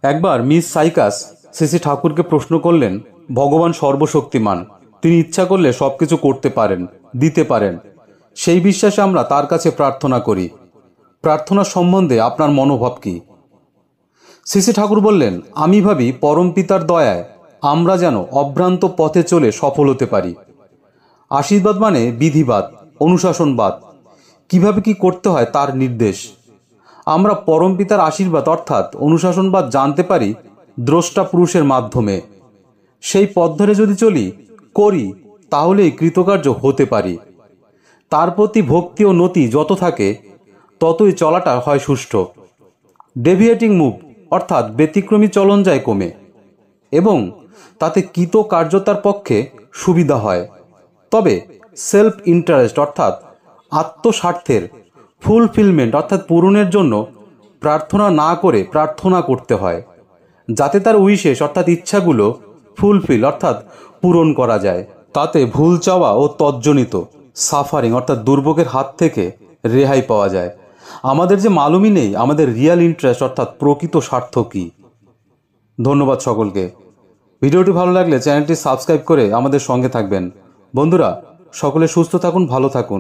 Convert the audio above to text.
একবার miss cycas Shri ঠাকুরকে প্রশ্ন করলেন, ভগবান সর্বশক্তিমান, তিনি ইচ্ছা করলে সবকিছু করতে পারেন, দিতে পারেন। সেই বিশ্বাসে আমরা তার কাছে প্রার্থনা করি। প্রার্থনা সম্বন্ধে আপনার মনোভাব কি? শ্রী ঠাকুর বললেন, আমি ভাবি পরম পিতার দয়ায় আমরা যেন অভ্রান্ত পথে চলে সফল হতে পারি। আশীর্বাদ মানে বিধিবাদ, অনুশাসনবাদ, কিভাবে কি করতে হয় তার নির্দেশ। আমরা পরম পিতার আশীর্বাদ অর্থাৎ অনুশাসনবাদ জানতে পারি দ্রষ্টা পুরুষের মাধ্যমে। সেই পথ ধরে যদি চলি, করি, তাহলেই কৃতকার্য হতে পারি। তার প্রতি ভক্তি ও নতি যত থাকে, ততই চলাটা হয় সুষ্ঠু। ডেভিয়েটিং মুভ অর্থাৎ ব্যতিক্রমী চলন যায় কমে, এবং তাতে কৃতকার্যতার পক্ষে সুবিধা হয়। তবে সেলফ ইন্টারেস্ট অর্থাৎ আত্মস্বার্থের ফুলফিলমেন্ট অর্থাৎ পূরণের জন্য প্রার্থনা না করে প্রার্থনা করতে হয়, যাতে তার উইশেষ অর্থাৎ ইচ্ছাগুলো ফুলফিল অর্থাৎ পূরণ করা যায়। তাতে ভুল চাওয়া ও তজ্জনিত সাফারিং অর্থাৎ দুর্ভোগের হাত থেকে রেহাই পাওয়া যায়। আমাদের যে মালুমই নেই আমাদের রিয়াল ইন্টারেস্ট অর্থাৎ প্রকৃত স্বার্থ কী। ধন্যবাদ সকলকে। ভিডিওটি ভালো লাগলে চ্যানেলটি সাবস্ক্রাইব করে আমাদের সঙ্গে থাকবেন। বন্ধুরা, সকলে সুস্থ থাকুন, ভালো থাকুন।